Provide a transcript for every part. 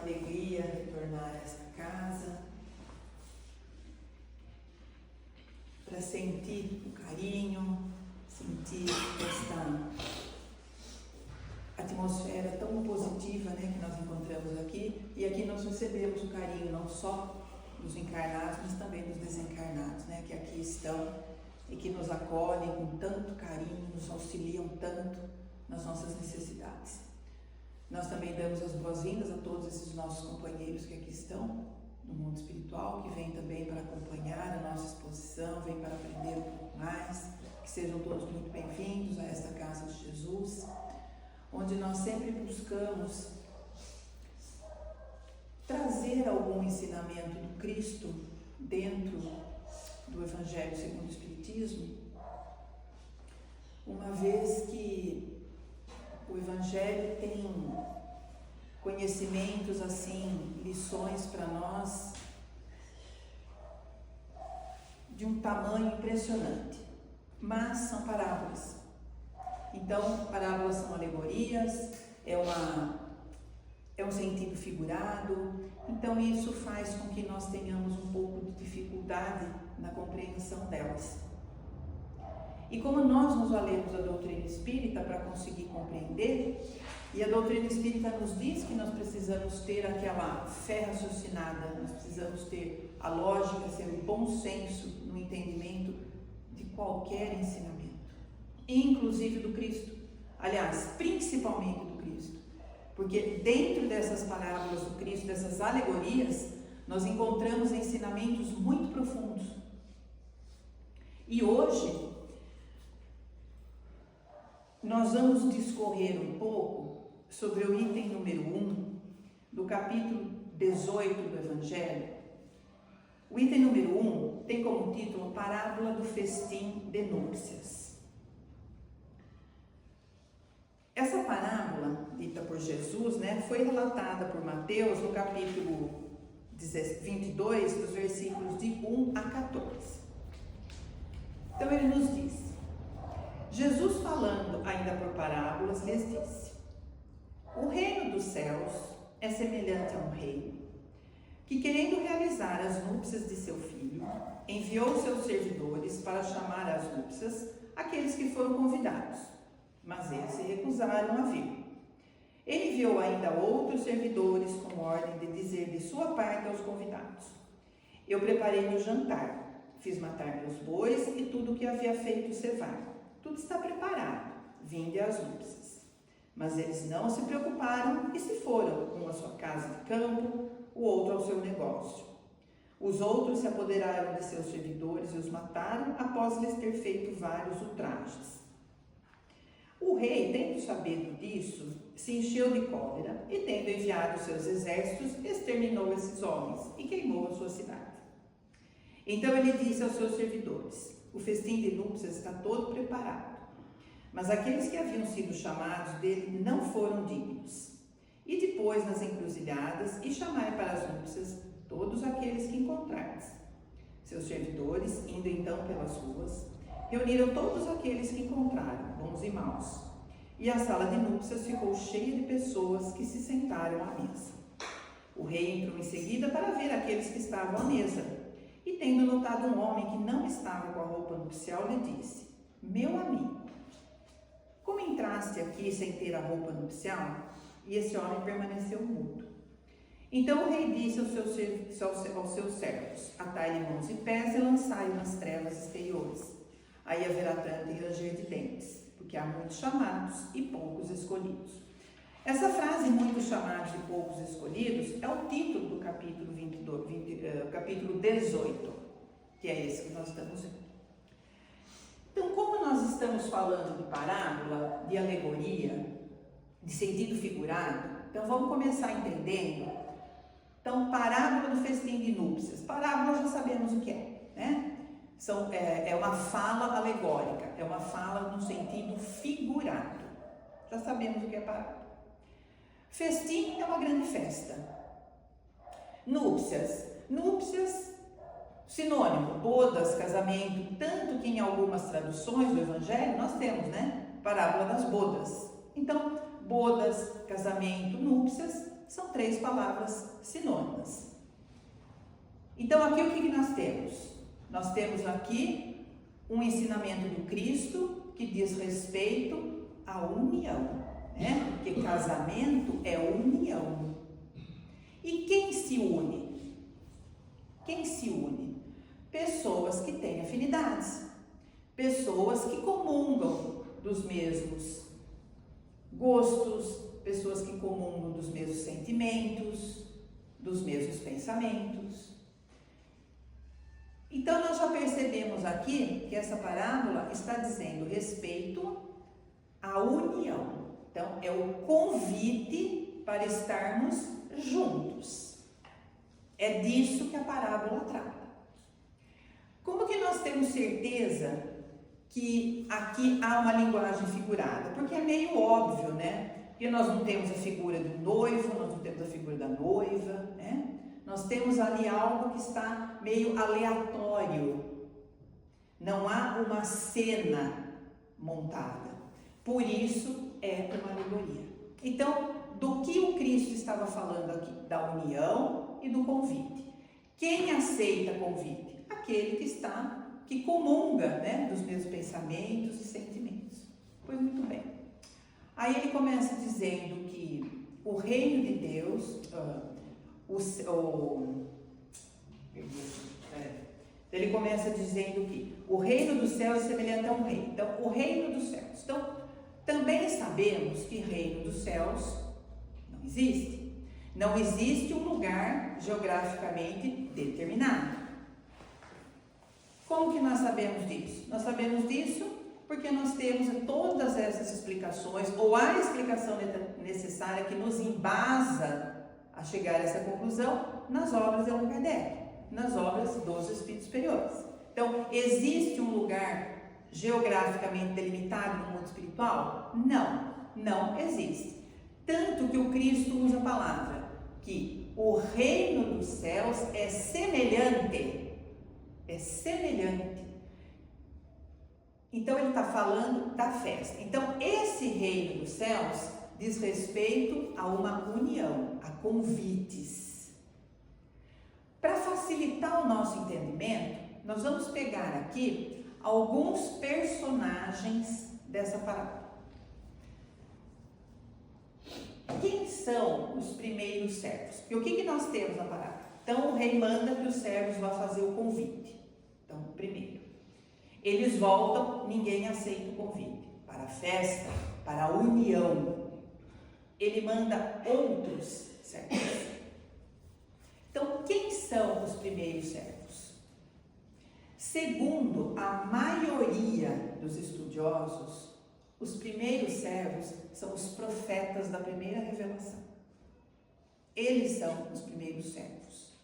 alegria retornar a esta casa, para sentir o carinho, sentir esta atmosfera tão positiva, né, que nós encontramos aqui. E aqui nós recebemos o carinho não só dos encarnados, mas também dos desencarnados, né, que aqui estão e que nos acolhem com tanto carinho, nos auxiliam tanto nas nossas necessidades. Nós também damos as boas-vindas a todos esses nossos companheiros que aqui estão no mundo espiritual, que vêm também para acompanhar a nossa exposição, vêm para aprender um pouco mais, que sejam todos muito bem-vindos a esta Casa de Jesus, onde nós sempre buscamos trazer algum ensinamento do Cristo dentro do Evangelho segundo o Espiritismo, uma vez que o Evangelho tem conhecimentos assim, lições para nós de um tamanho impressionante, mas são parábolas. Então, parábolas são alegorias, é um sentido figurado, então isso faz com que nós tenhamos um pouco de dificuldade na compreensão delas. E como nós nos valemos da doutrina espírita para conseguir compreender, e a doutrina espírita nos diz que nós precisamos ter aquela fé raciocinada, nós precisamos ter a lógica, ser o bom senso no entendimento de qualquer ensinamento, inclusive do Cristo, aliás, principalmente do Cristo, porque dentro dessas parábolas do Cristo, dessas alegorias, nós encontramos ensinamentos muito profundos. E hoje nós vamos discorrer um pouco sobre o item número 1 do capítulo 18 do Evangelho. O item número 1 tem como título Parábola do Festim de Núpcias. Essa parábola, dita por Jesus, foi relatada por Mateus no capítulo 22, dos versículos de 1 a 14. Então ele nos diz: Jesus, falando ainda por parábolas, lhes disse: o reino dos céus é semelhante a um rei que, querendo realizar as núpcias de seu filho, enviou seus servidores para chamar às núpcias aqueles que foram convidados, mas eles se recusaram a vir. Ele enviou ainda outros servidores com ordem de dizer de sua parte aos convidados: eu preparei-me o jantar, fiz matar meus bois e tudo o que havia feito cevar. Tudo está preparado, vinde às núpcias. Mas eles não se preocuparam e se foram, um à sua casa de campo, o outro ao seu negócio. Os outros se apoderaram de seus servidores e os mataram após lhes ter feito vários ultrajes. O rei, tendo sabido disso, se encheu de cólera e, tendo enviado seus exércitos, exterminou esses homens e queimou a sua cidade. Então ele disse aos seus servidores: o festim de núpcias está todo preparado, mas aqueles que haviam sido chamados dele não foram dignos. E depois nas encruzilhadas e chamai para as núpcias todos aqueles que encontrardes. Seus servidores, indo então pelas ruas, reuniram todos aqueles que encontraram, bons e maus. E a sala de núpcias ficou cheia de pessoas que se sentaram à mesa. O rei entrou em seguida para ver aqueles que estavam à mesa. E tendo notado um homem que não estava com a roupa nupcial, lhe disse: meu amigo, como entraste aqui sem ter a roupa nupcial? E esse homem permaneceu mudo. Então o rei disse aos seus servos: atai-lhe mãos e pés e lançai-o nas trevas exteriores. Aí haverá pranto e ranger de dentes, porque há muitos chamados e poucos escolhidos. Essa frase, muitos chamados e poucos escolhidos, é o título do capítulo 18, que é esse que nós estamos vendo. Então, como nós estamos falando de parábola, de alegoria, de sentido figurado, então vamos começar entendendo. Então, parábola do festim de núpcias. Parábola já sabemos o que é, né? É uma fala alegórica, é uma fala no sentido figurado. Já sabemos o que é parábola. Festim é uma grande festa. Núpcias, sinônimo, bodas, casamento, tanto que em algumas traduções do Evangelho nós temos, parábola das bodas. Então, bodas, casamento, núpcias são três palavras sinônimas. Então aqui o que nós temos? Nós temos aqui um ensinamento do Cristo que diz respeito à união, né? Porque casamento é união. E quem se une? Quem se une? Pessoas que têm afinidades, pessoas que comungam dos mesmos gostos, pessoas que comungam dos mesmos sentimentos, dos mesmos pensamentos. Então nós já percebemos aqui que essa parábola está dizendo respeito à união. Então é o convite para estarmos juntos. É disso que a parábola trata. Como que nós temos certeza que aqui há uma linguagem figurada? Porque é meio óbvio, né? Porque nós não temos a figura do noivo, nós não temos a figura da noiva, né? Nós temos ali algo que está meio aleatório. Não há uma cena montada. Por isso é uma alegoria. Então, do que o Cristo estava falando aqui? Da união e do convite. Quem aceita convite? Aquele que comunga, né, dos mesmos pensamentos e sentimentos. Pois muito bem. Aí ele começa dizendo que o reino de Deus, ele começa dizendo que o reino dos céus é semelhante a um rei. Então, o reino dos céus. Então, também sabemos que reino dos céus não existe. Não existe um lugar geograficamente determinado. Como que nós sabemos disso? Nós sabemos disso porque nós temos todas essas explicações, ou a explicação necessária que nos embasa a chegar a essa conclusão nas obras de Allan Kardec, nas obras dos Espíritos Superiores. Então, existe um lugar geograficamente delimitado no mundo espiritual? Não, não existe. Tanto que o Cristo usa a palavra que o reino dos céus é semelhante. É semelhante. Então ele está falando da festa. Então esse reino dos céus diz respeito a uma união, a convites. Para facilitar o nosso entendimento, nós vamos pegar aqui alguns personagens dessa parábola. Quem são os primeiros servos? E o que nós temos na parábola? Então o rei manda que os servos vá fazer o convite. Então, primeiro, eles voltam, ninguém aceita o convite para a festa, para a união. Ele manda outros servos. Então, quem são os primeiros servos? Segundo a maioria dos estudiosos, os primeiros servos são os profetas da primeira revelação. Eles são os primeiros servos.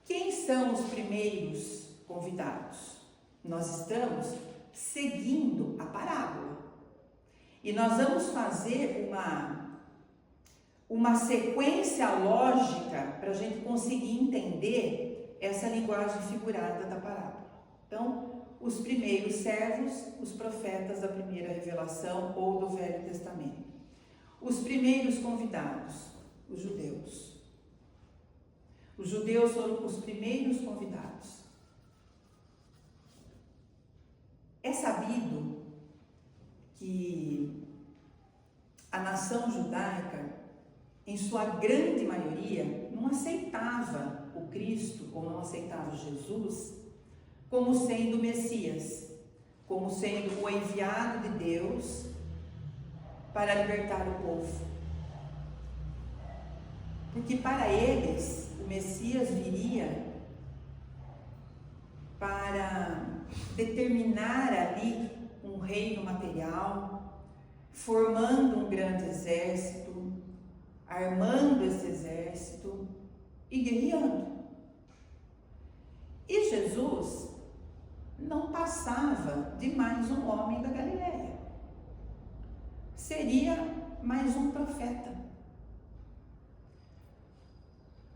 Quem são os primeiros convidados? Nós estamos seguindo a parábola. E nós vamos fazer uma sequência lógica para a gente conseguir entender essa linguagem figurada da parábola. Então, os primeiros servos, os profetas da primeira revelação ou do Velho Testamento. Os primeiros convidados, os judeus. Os judeus foram os primeiros convidados. É sabido que a nação judaica, em sua grande maioria, não aceitava o Cristo, ou não aceitava Jesus, como sendo o Messias, como sendo o enviado de Deus para libertar o povo. Porque para eles, o Messias viria para determinar ali um reino material, formando um grande exército, armando esse exército e guerreando. E Jesus não passava de mais um homem da Galileia. Seria mais um profeta.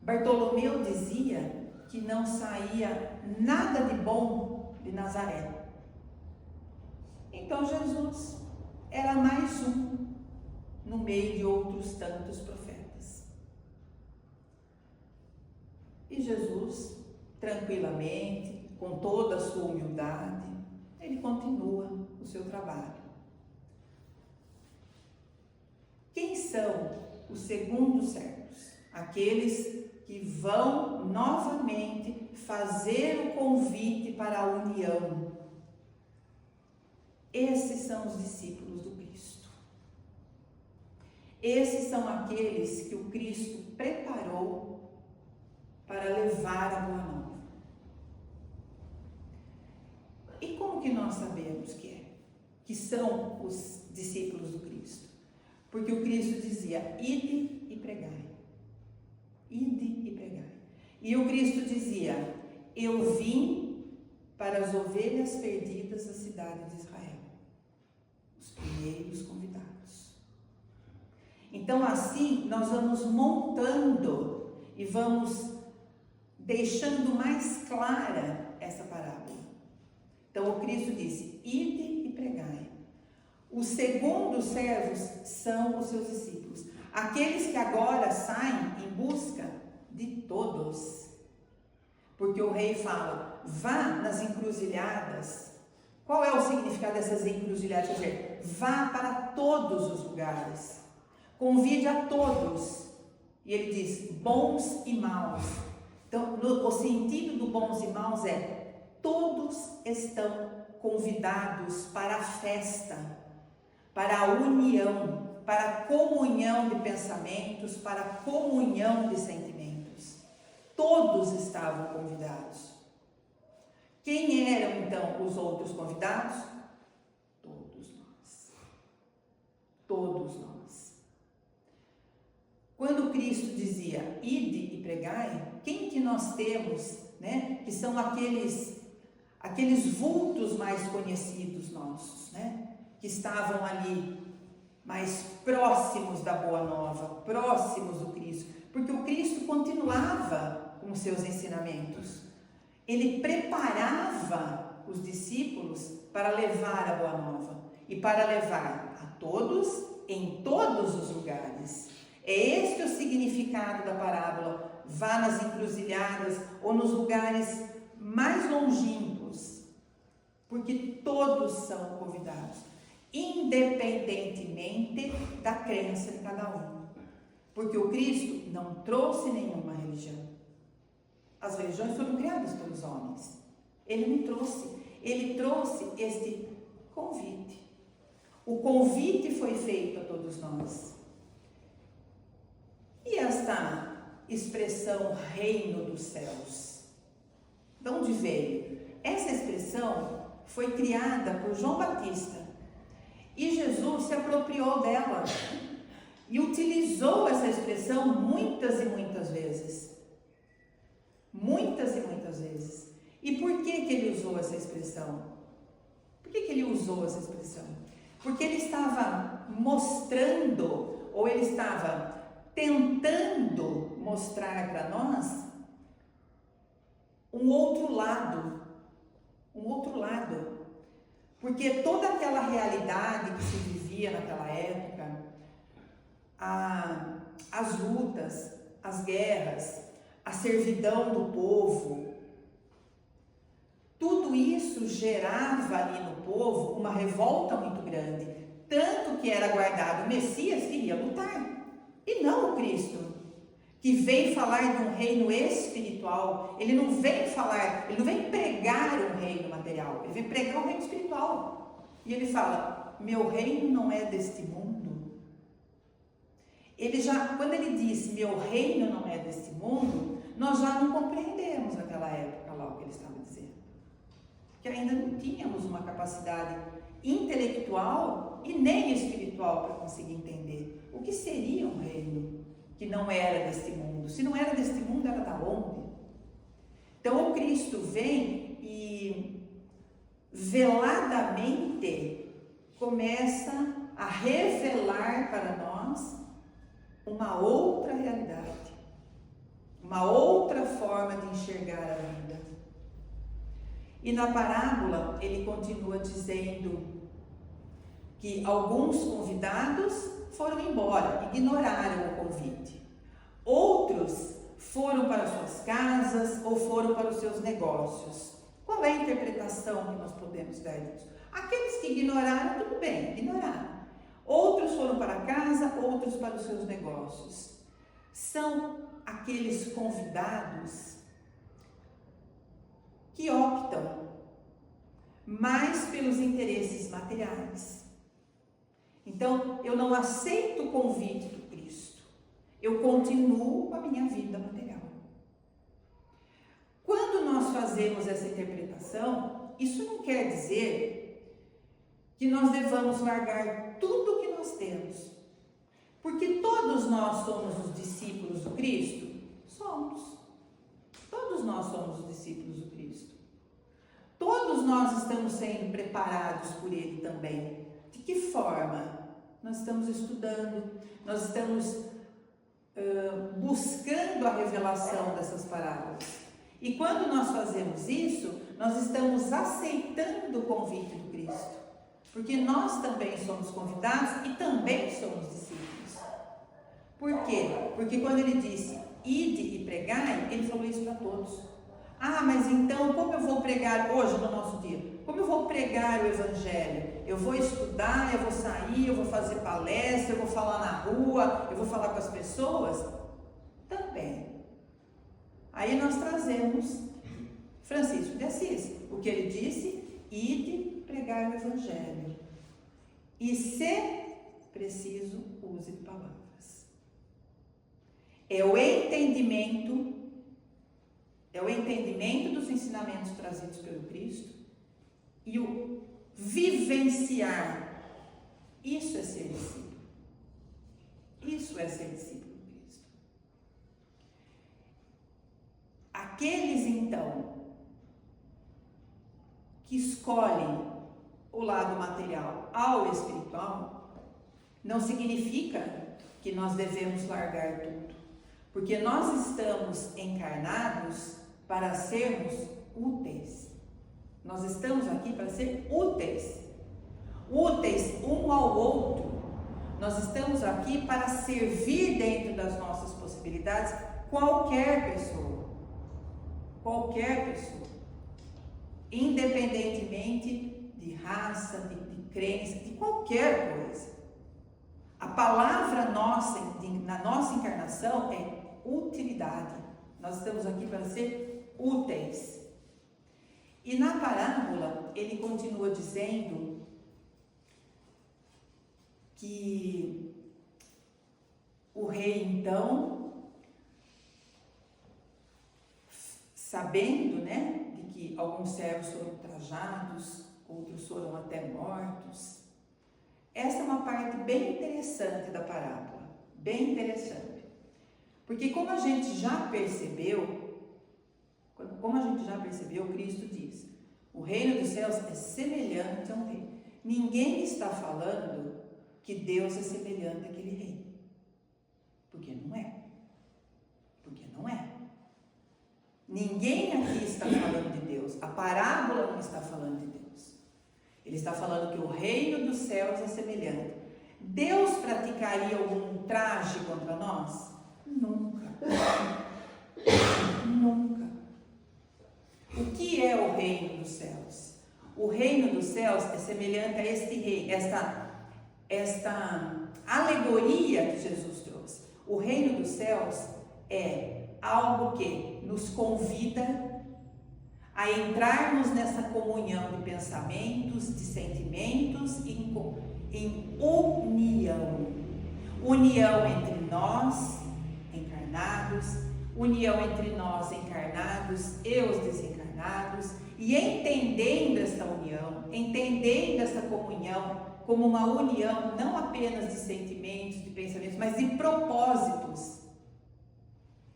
Bartolomeu dizia que não saía nada de bom de Nazaré. Então Jesus era mais um. no meio de outros tantos profetas. E Jesus, tranquilamente, com toda a sua humildade, ele continua o seu trabalho. Quem são os segundos servos? Aqueles que vão novamente fazer o convite para a união. Esses são os discípulos do Cristo. Esses são aqueles que o Cristo preparou para levar a boa nova. E como que nós sabemos que são os discípulos do Cristo? Porque o Cristo dizia, ide e pregai. Ide e pregai. E o Cristo dizia, eu vim para as ovelhas perdidas da cidade de Israel. Os primeiros convidados. Então assim nós vamos montando e vamos deixando mais clara essa parábola. Então o Cristo disse, ide e pregai. Os segundos servos são os seus discípulos. Aqueles que agora saem em busca de todos. Porque o rei fala, vá nas encruzilhadas. Qual é o significado dessas encruzilhadas? Quer dizer, vá para todos os lugares. Convide a todos. E ele diz, bons e maus. Então, o sentido do bons e maus é, todos estão convidados para a festa, para a união, para a comunhão de pensamentos, para a comunhão de sentimentos. Todos estavam convidados. Quem eram então os outros convidados? Todos nós. Todos nós. Quando Cristo dizia, ide e pregai, quem que nós temos, né? Que são aqueles vultos mais conhecidos nossos, né? Que estavam ali mais próximos da Boa Nova, próximos do Cristo, porque o Cristo continuava com os seus ensinamentos. Ele preparava os discípulos para levar a Boa Nova e para levar a todos em todos os lugares. É este o significado da parábola. Vá nas encruzilhadas ou nos lugares mais longínquos, porque todos são convidados, independentemente da crença de cada um. Porque o Cristo não trouxe nenhuma religião. As religiões foram criadas pelos homens. Ele não trouxe. Ele trouxe este convite. O convite foi feito a todos nós. E esta expressão reino dos céus, de onde veio? Essa expressão foi criada por João Batista. E Jesus se apropriou dela e utilizou essa expressão muitas e muitas vezes. Muitas e muitas vezes. E por que ele usou essa expressão? Por que ele usou essa expressão? Porque ele estava mostrando, ou ele estava tentando mostrar para nós um outro lado. Um outro lado. Porque toda aquela realidade que se vivia naquela época, as lutas, as guerras, a servidão do povo, tudo isso gerava ali no povo uma revolta muito grande, tanto que era aguardado o Messias que iria lutar, e não o Cristo, que vem falar de um reino espiritual. Ele não vem pregar um reino material, ele vem pregar um reino espiritual. E ele fala, meu reino não é deste mundo. Quando ele diz, meu reino não é deste mundo, nós já não compreendemos naquela época lá o que ele estava dizendo. Porque ainda não tínhamos uma capacidade intelectual e nem espiritual para conseguir entender o que seria um reino que não era deste mundo. Se não era deste mundo, era da onde? Então o Cristo vem e veladamente começa a revelar para nós uma outra realidade, uma outra forma de enxergar a vida. E na parábola ele continua dizendo que alguns convidados foram embora, ignoraram o convite. Outros foram para suas casas ou foram para os seus negócios. Qual é a interpretação que nós podemos dar disso? Aqueles que ignoraram, tudo bem, ignoraram. Outros foram para casa, outros para os seus negócios. São aqueles convidados que optam mais pelos interesses materiais. Então, eu não aceito o convite do Cristo. Eu continuo com a minha vida material. Quando nós fazemos essa interpretação, isso não quer dizer que nós devamos largar tudo que nós temos. Porque todos nós somos os discípulos do Cristo? Somos. Todos nós somos os discípulos do Cristo. Todos nós estamos sendo preparados por Ele também. De que forma? Nós estamos estudando, nós estamos buscando a revelação dessas parábolas. E quando nós fazemos isso, nós estamos aceitando o convite do Cristo. Porque nós também somos convidados e também somos discípulos. Por quê? Porque quando ele disse, ide e pregai, ele falou isso para todos. Ah, mas então como eu vou pregar hoje no nosso dia? Como eu vou pregar o Evangelho? Eu vou estudar, eu vou sair, eu vou fazer palestra, eu vou falar na rua, eu vou falar com as pessoas? Também. Aí nós trazemos Francisco de Assis, o que ele disse, ide pregar o Evangelho. E se preciso, use palavras. É o entendimento dos ensinamentos trazidos pelo Cristo e o vivenciar. Isso é ser discípulo. Isso é ser discípulo de Cristo. Aqueles, então, que escolhem o lado material ao espiritual, não significa que nós devemos largar tudo. Porque nós estamos encarnados para sermos úteis. Nós estamos aqui para ser úteis. Úteis um ao outro. Nós estamos aqui para servir dentro das nossas possibilidades qualquer pessoa. Qualquer pessoa. Independentemente de raça, de crença, de qualquer coisa. A palavra nossa, na nossa encarnação é utilidade. Nós estamos aqui para ser úteis. E na parábola, ele continua dizendo que o rei, então, sabendo, né, de que alguns servos foram ultrajados, outros foram até mortos. Essa é uma parte bem interessante da parábola, bem interessante. Porque como a gente já percebeu, Cristo diz, o reino dos céus é semelhante a um rei. Ninguém está falando que Deus é semelhante àquele rei. Porque não é. Porque não é. Ninguém aqui está falando de Deus. A parábola não está falando de Deus. Ele está falando que o reino dos céus é semelhante. Deus praticaria algum traje contra nós? Nunca. Nunca. O que é o reino dos céus? O reino dos céus é semelhante a este rei, esta alegoria que Jesus trouxe. O reino dos céus é algo que nos convida a entrarmos nessa comunhão de pensamentos, de sentimentos, em união. União entre nós, encarnados, união entre nós, encarnados, e os desencarnados, e entendendo esta união, entendendo essa comunhão como uma união não apenas de sentimentos, de pensamentos, mas de propósitos,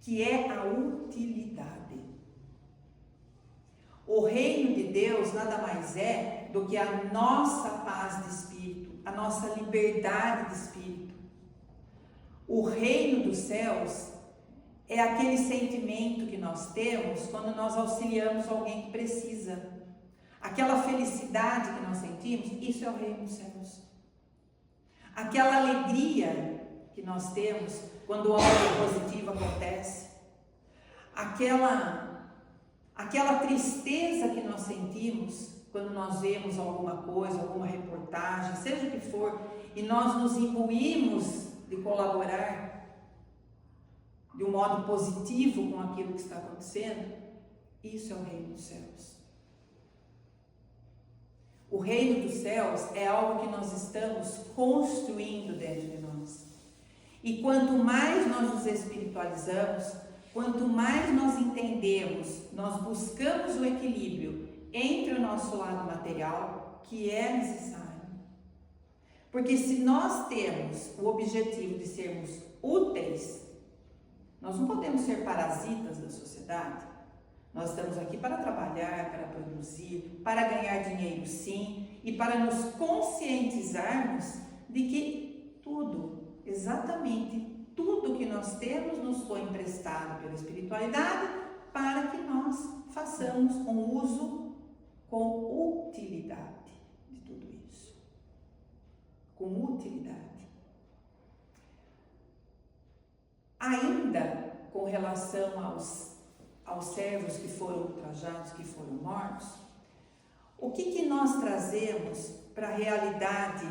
que é a utilidade. O reino de Deus nada mais é do que a nossa paz de espírito, a nossa liberdade de espírito. O reino dos céus é aquele sentimento que nós temos quando nós auxiliamos alguém que precisa. Aquela felicidade que nós sentimos, isso é o reino dos céus. aquela alegria que nós temos quando algo positivo acontece, aquela tristeza que nós sentimos quando nós vemos alguma coisa, alguma reportagem, seja o que for, e nós nos imbuímos de colaborar de um modo positivo com aquilo que está acontecendo. Isso é o reino dos céus. O reino dos céus é algo que nós estamos construindo dentro de nós. E quanto mais nós nos espiritualizamos, quanto mais nós entendemos, nós buscamos o equilíbrio entre o nosso lado material, que é necessário. Porque se nós temos o objetivo de sermos úteis, nós não podemos ser parasitas da sociedade. Nós estamos aqui para trabalhar, para produzir, para ganhar dinheiro sim, e para nos conscientizarmos de que tudo, exatamente tudo que nós temos nos foi emprestado pela espiritualidade para que nós façamos um uso com utilidade de tudo isso. Com utilidade. Ainda com relação aos servos que foram ultrajados, que foram mortos, o que nós trazemos para a realidade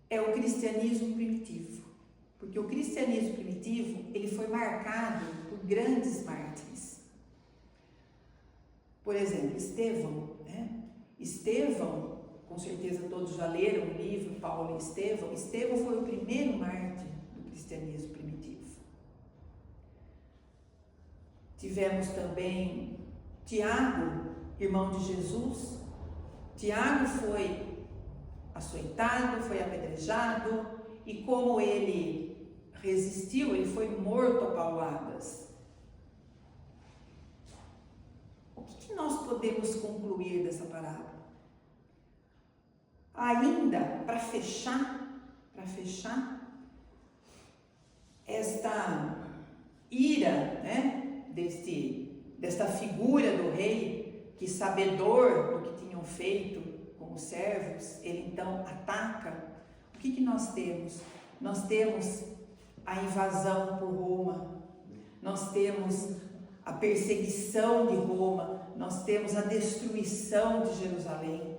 é o cristianismo primitivo. Porque o cristianismo primitivo, ele foi marcado por grandes mártires. Por exemplo, Estevão, né? Estevão, com certeza todos já leram o livro Paulo e Estevão. Estevão foi o primeiro mártir do cristianismo primitivo. Tivemos também Tiago, irmão de Jesus. Tiago foi açoitado, foi apedrejado, e como ele resistiu, ele foi morto a pauladas. O que nós podemos concluir dessa parábola? Ainda, para fechar esta ira, né, desta figura do rei, que sabedor do que tinham feito com os servos, ele então ataca. O que nós temos? Nós temos a invasão por Roma, nós temos a perseguição de Roma, nós temos a destruição de Jerusalém.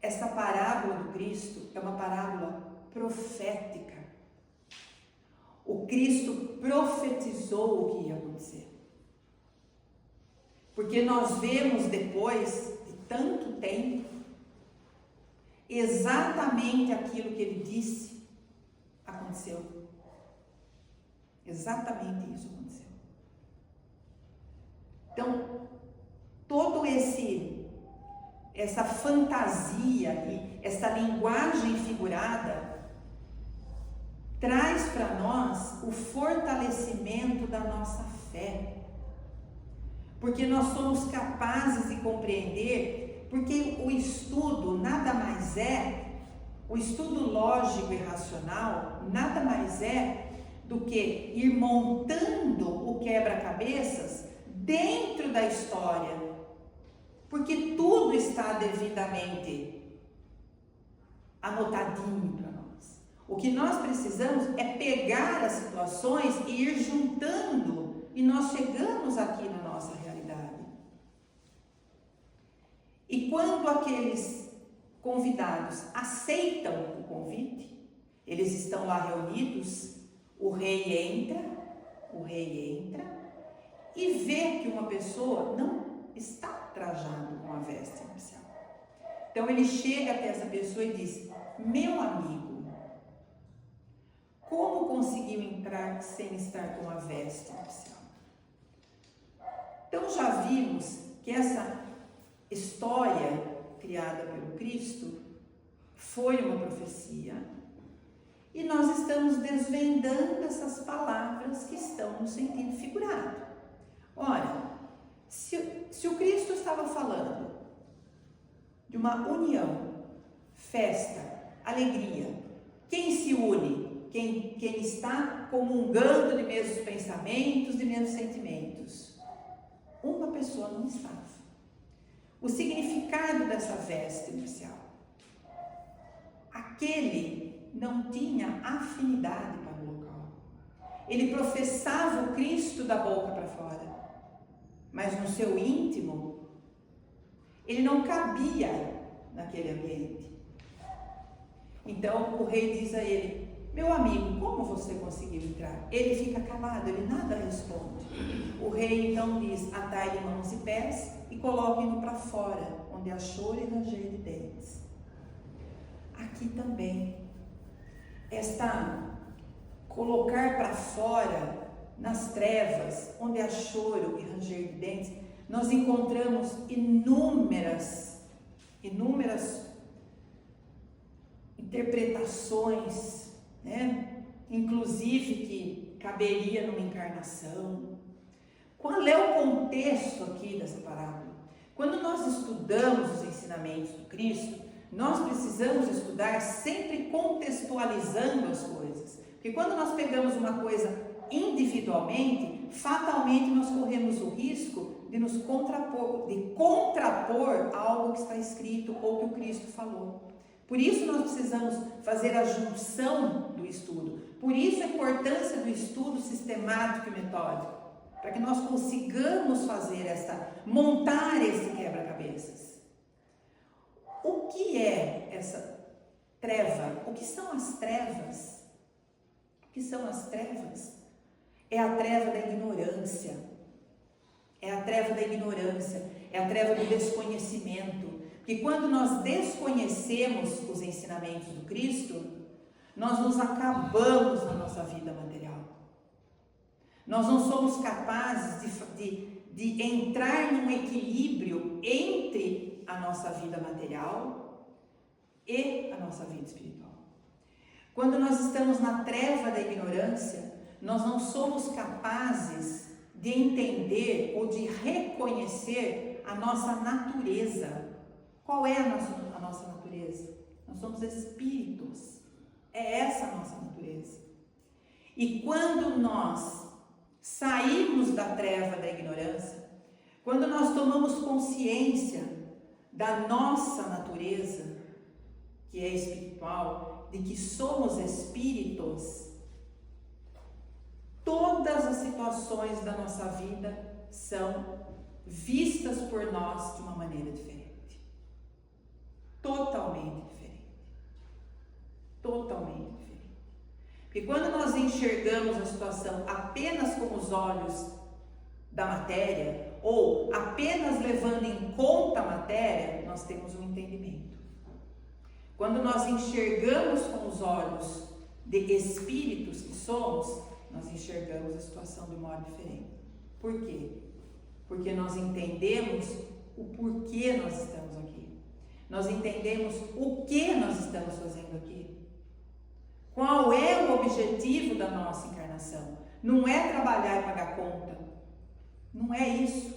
Esta parábola do Cristo é uma parábola profética. O Cristo profetizou o que ia acontecer. Porque nós vemos depois de tanto tempo, exatamente aquilo que ele disse aconteceu. Exatamente isso aconteceu. Então, todo essa fantasia e essa linguagem figurada traz para nós o fortalecimento da nossa fé. Porque nós somos capazes de compreender, porque o estudo nada mais é, o estudo lógico e racional nada mais é do que ir montando o quebra-cabeças dentro da história, porque tudo está devidamente anotadinho para nós. O que nós precisamos é pegar as situações e ir juntando, e nós chegamos aqui na nossa realidade. E quando aqueles convidados aceitam o convite, eles estão lá reunidos, o rei entra e vê que uma pessoa não está trajado com a veste nupcial. Então ele chega até essa pessoa e diz: meu amigo, como conseguiu entrar sem estar com a veste nupcial? Então já vimos que essa história criada pelo Cristo foi uma profecia, e nós estamos desvendando essas palavras que estão no sentido figurado. Ora, se o Cristo estava falando de uma união, festa, alegria, quem se une? Quem está comungando de mesmos pensamentos, de mesmos sentimentos? Uma pessoa não estava. o significado dessa veste nupcial. Aquele não tinha afinidade para o local. Ele professava o Cristo da boca para fora, mas no seu íntimo, ele não cabia naquele ambiente. Então o rei diz a ele: meu amigo, como você conseguiu entrar? Ele fica calado, ele nada responde. O rei então diz: atai-lhe mãos e pés e coloquem-no para fora, onde há choro e ranger de dentes. Aqui também, colocar para fora, nas trevas, onde há choro e ranger de dentes, nós encontramos inúmeras interpretações, né? Inclusive que caberia numa encarnação. Qual é o contexto aqui dessa parábola? Quando nós estudamos os ensinamentos do Cristo, nós precisamos estudar sempre contextualizando as coisas. Porque quando nós pegamos uma coisa individualmente, fatalmente nós corremos o risco de nos contrapor a algo que está escrito ou que o Cristo falou. Por isso nós precisamos fazer a junção do estudo. Por isso a importância do estudo sistemático e metódico, para que nós consigamos montar esse quebra-cabeças. O que é essa treva? O que são as trevas? O que são as trevas? É a treva da ignorância. É a treva da ignorância, é a treva do desconhecimento. Porque quando nós desconhecemos os ensinamentos do Cristo, nós nos acabamos na nossa vida material. Nós não somos capazes de entrar num equilíbrio entre a nossa vida material e a nossa vida espiritual. Quando nós estamos na treva da ignorância, nós não somos capazes de entender ou de reconhecer a nossa natureza. Qual é a nossa natureza? Nós somos espíritos. É essa a nossa natureza. E quando nós saímos da treva da ignorância, quando nós tomamos consciência da nossa natureza, que é espiritual, de que somos espíritos, todas as situações da nossa vida são vistas por nós de uma maneira diferente. Totalmente diferente. Totalmente diferente. Porque quando nós enxergamos a situação apenas com os olhos da matéria, ou apenas levando em conta a matéria, nós temos um entendimento. Quando nós enxergamos com os olhos de espíritos que somos, nós enxergamos a situação de modo diferente. Por quê? Porque nós entendemos o porquê nós estamos aqui. Nós entendemos o que nós estamos fazendo aqui. Qual é o objetivo da nossa encarnação? Não é trabalhar e pagar conta. Não é isso.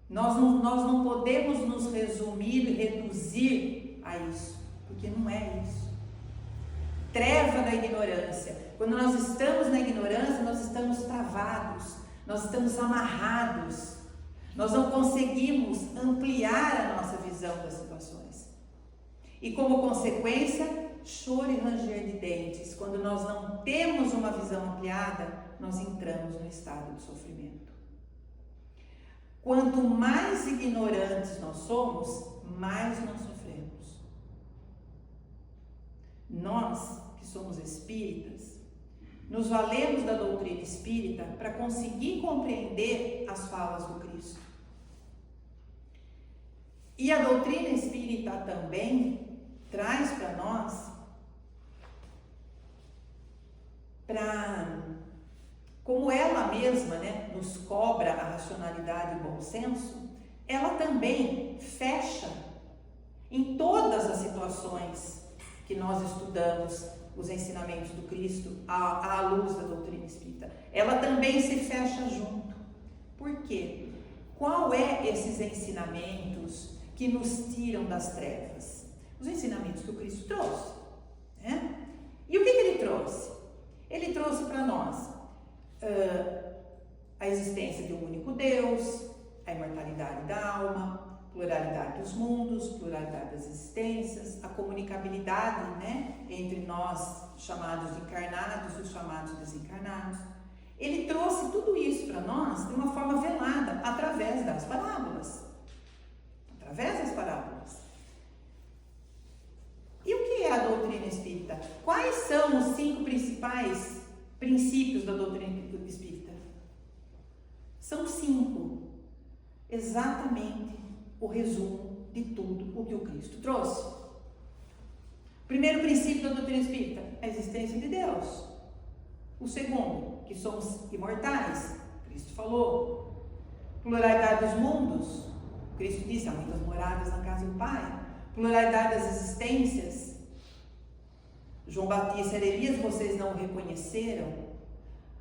Nós não podemos nos resumir e reduzir a isso, porque não é isso. Treva da ignorância. Quando nós estamos na ignorância, nós estamos travados, nós estamos amarrados, nós não conseguimos ampliar a nossa visão das situações. E como consequência, choro e ranger de dentes. Quando nós não temos uma visão ampliada, nós entramos no estado de sofrimento. Quanto mais ignorantes nós somos, mais nós sofremos. Nós, que somos espíritas, nos valemos da doutrina espírita para conseguir compreender as falas do Cristo. E a doutrina espírita também traz para nós, como ela mesma, nos cobra a racionalidade e o bom senso, ela também fecha em todas as situações que nós estudamos os ensinamentos do Cristo à luz da doutrina espírita. Ela também se fecha junto. Por quê? Qual é esses ensinamentos que nos tiram das trevas? Os ensinamentos que o Cristo trouxe. E o que ele trouxe? Ele trouxe para nós a existência de um único Deus, a imortalidade da alma, pluralidade dos mundos, pluralidade das existências, a comunicabilidade, né, entre nós, chamados encarnados e os chamados desencarnados. Ele trouxe tudo isso para nós de uma forma velada, através das parábolas. Através das parábolas. E o que é a doutrina espírita? Quais são os 5 principais princípios da doutrina espírita? São 5. Exatamente o resumo de tudo o que o Cristo trouxe. O primeiro princípio da doutrina espírita, a existência de Deus. O segundo, que somos imortais. Cristo falou. Pluralidade dos mundos. Cristo disse, há muitas moradas na casa do Pai. Pluralidade das existências. João Batista e Elias, vocês não o reconheceram.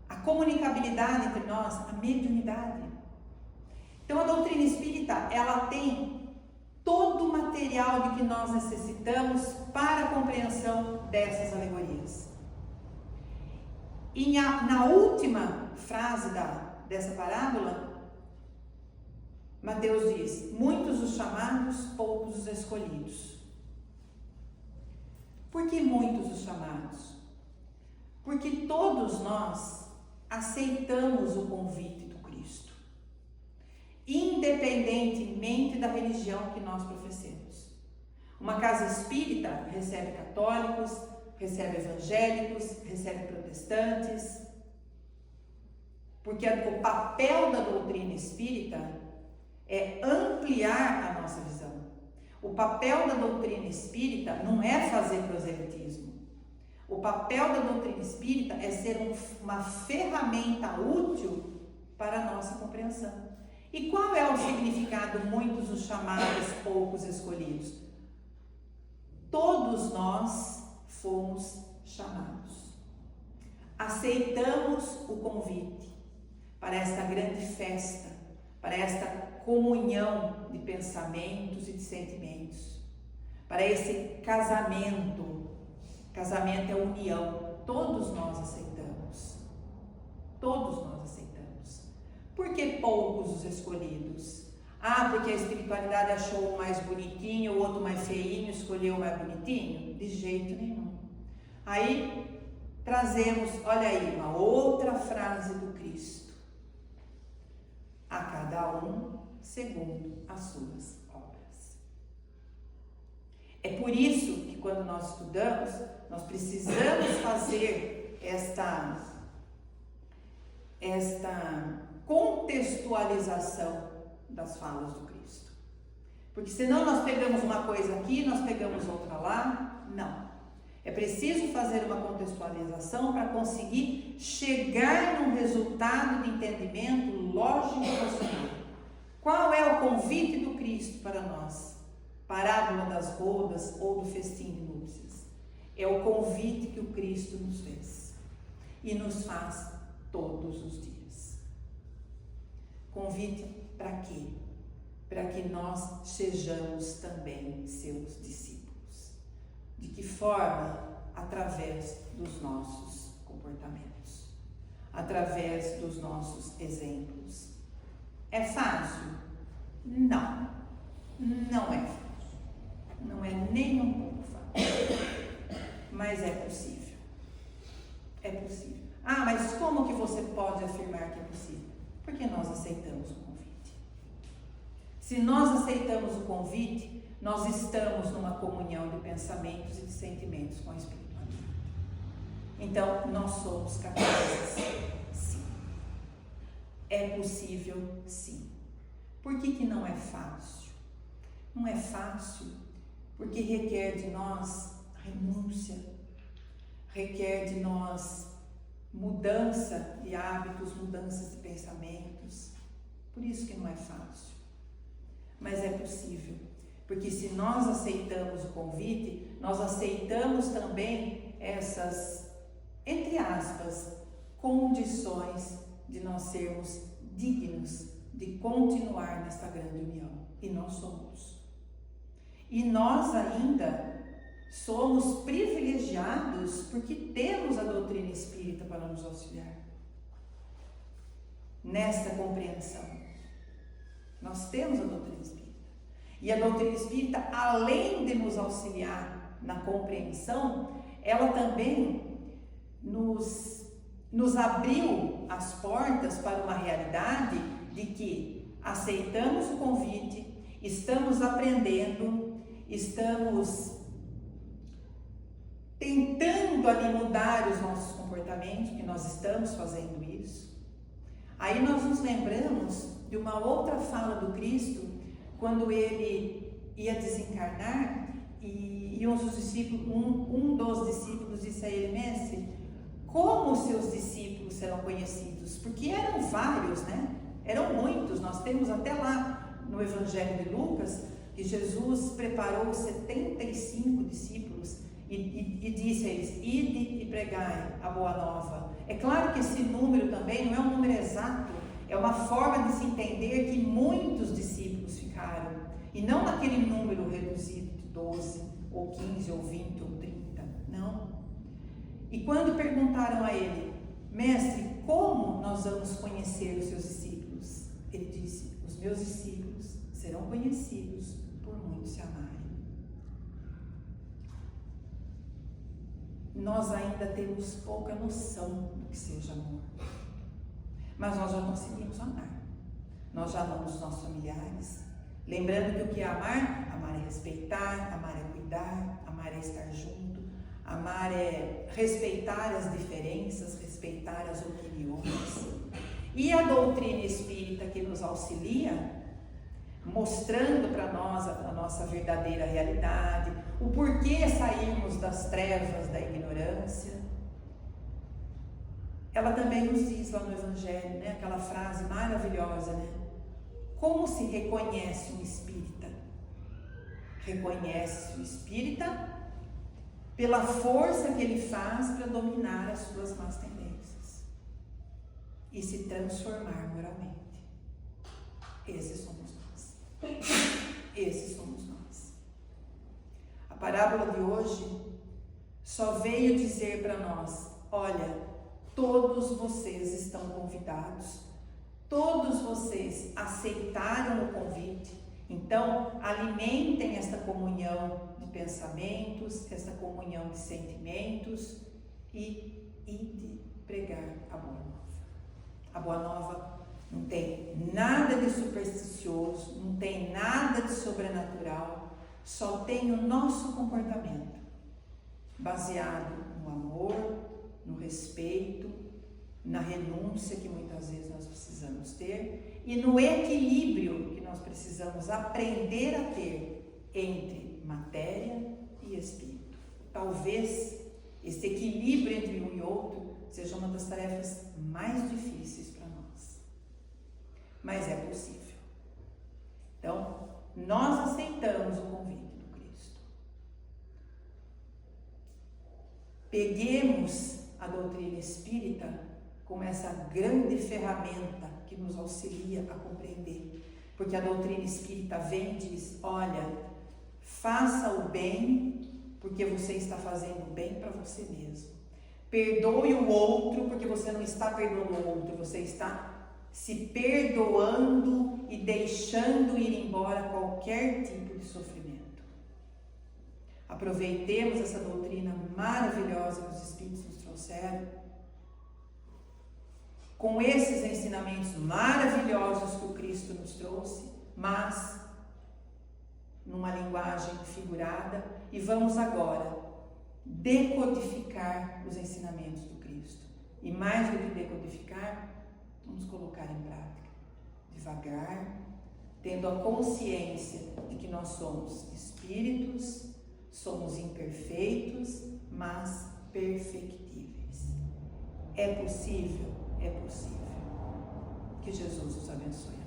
A comunicabilidade entre nós, a mediunidade. Então a doutrina espírita, ela tem todo o material de que nós necessitamos para a compreensão dessas alegorias. E na última frase dessa parábola, Mateus diz, muitos os chamados, poucos os escolhidos. Por que muitos os chamados? Porque todos nós aceitamos o convite do Cristo, independentemente da religião que nós professemos. Uma casa espírita recebe católicos, recebe evangélicos, recebe protestantes, porque o papel da doutrina espírita é ampliar a nossa visão. O papel da doutrina espírita não é fazer proselitismo. O papel da doutrina espírita é ser uma ferramenta útil para a nossa compreensão. E qual é o significado muitos os chamados, poucos escolhidos? Todos nós fomos chamados. Aceitamos o convite para esta grande festa, para esta comunhão de pensamentos e de sentimentos, para esse casamento. Casamento é união. Todos nós aceitamos. Todos nós aceitamos. Por que poucos os escolhidos? Porque a espiritualidade achou um mais bonitinho, o outro mais feinho, escolheu o mais bonitinho? De jeito nenhum. Aí trazemos, olha aí, uma outra frase do Cristo. A cada um segundo as suas obras. É por isso que quando nós estudamos, nós precisamos fazer esta contextualização das falas do Cristo. Porque senão nós pegamos uma coisa aqui, nós pegamos outra lá. Não. É preciso fazer uma contextualização para conseguir chegar num resultado de entendimento lógico e racional. Qual é o convite do Cristo para nós? Parábola das bodas ou do festim de núpcias. É o convite que o Cristo nos fez e nos faz todos os dias. Convite para quê? Para que nós sejamos também seus discípulos. De que forma? Através dos nossos comportamentos, através dos nossos exemplos. É fácil? Não, não é fácil. Não é nem um pouco fácil. Mas é possível. É possível. Mas como que você pode afirmar que é possível? Porque nós aceitamos o convite. Se nós aceitamos o convite, nós estamos numa comunhão de pensamentos e de sentimentos com a espiritualidade. Então, nós somos capazes, sim. É possível, sim. Por que não é fácil? Não é fácil porque requer de nós renúncia, requer de nós mudança de hábitos, mudanças de pensamentos. Por isso que não é fácil. Mas é possível. Porque se nós aceitamos o convite, nós aceitamos também essas, entre aspas, condições de nós sermos dignos de continuar nesta grande união. E nós somos. E nós ainda somos privilegiados porque temos a doutrina espírita para nos auxiliar nesta compreensão. Nós temos a doutrina espírita. E a doutrina espírita, além de nos auxiliar na compreensão, ela também nos abriu as portas para uma realidade de que aceitamos o convite, estamos aprendendo, estamos tentando ali mudar os nossos comportamentos, que nós estamos fazendo isso. Aí nós nos lembramos de uma outra fala do Cristo, quando ele ia desencarnar, e um dos discípulos disse a ele: mestre, como os seus discípulos serão conhecidos? Porque eram vários, né? Eram muitos. Nós temos até lá no Evangelho de Lucas que Jesus preparou 75 discípulos e disse a eles: ide e pregai a boa nova. É claro que esse número também não é um número exato, é uma forma de se entender que muitos discípulos ficaram, e não naquele número reduzido de 12, ou 15, ou 20, ou 30, não. E quando perguntaram a ele: mestre, como nós vamos conhecer os seus discípulos? Ele disse: os meus discípulos serão conhecidos por muitos se amarem. Nós ainda temos pouca noção do que seja amor, mas nós já conseguimos amar. Nós já amamos os nossos familiares, lembrando que o que é amar? Amar é respeitar, amar é cuidar, amar é estar junto, amar é respeitar as diferenças, respeitar as opiniões. E a doutrina espírita que nos auxilia, mostrando para nós a nossa verdadeira realidade, o porquê sairmos das trevas da ignorância. Ela também nos diz lá no Evangelho, né, aquela frase maravilhosa, né? Como se reconhece um espírita? Reconhece o espírita pela força que ele faz para dominar as suas más tendências e se transformar moralmente. Esses somos nós. Esses somos nós. A parábola de hoje só veio dizer para nós: olha, todos vocês estão convidados, todos vocês aceitaram o convite, então alimentem esta comunhão de pensamentos, esta comunhão de sentimentos e ide pregar a boa nova. A boa nova não tem nada de supersticioso, não tem nada de sobrenatural, só tem o nosso comportamento, baseado no amor, no respeito, na renúncia que muitas vezes nós precisamos ter e no equilíbrio que nós precisamos aprender a ter entre matéria e espírito. Talvez esse equilíbrio entre um e outro seja uma das tarefas mais difíceis para nós, mas é possível. Então, nós aceitamos o convite do Cristo. Peguemos a doutrina espírita como essa grande ferramenta que nos auxilia a compreender, porque a doutrina espírita vem e diz: olha, faça o bem porque você está fazendo o bem para você mesmo. Perdoe o outro porque você não está perdoando o outro, você está se perdoando e deixando ir embora qualquer tipo de sofrimento. Aproveitemos essa doutrina maravilhosa que os Espíritos nos trouxeram, com esses ensinamentos maravilhosos que o Cristo nos trouxe, mas numa linguagem figurada, e vamos agora decodificar os ensinamentos do Cristo. E mais do que decodificar, vamos colocar em prática, devagar, tendo a consciência de que nós somos espíritos, somos imperfeitos, mas perfectíveis. É possível? É possível. Que Jesus os abençoe.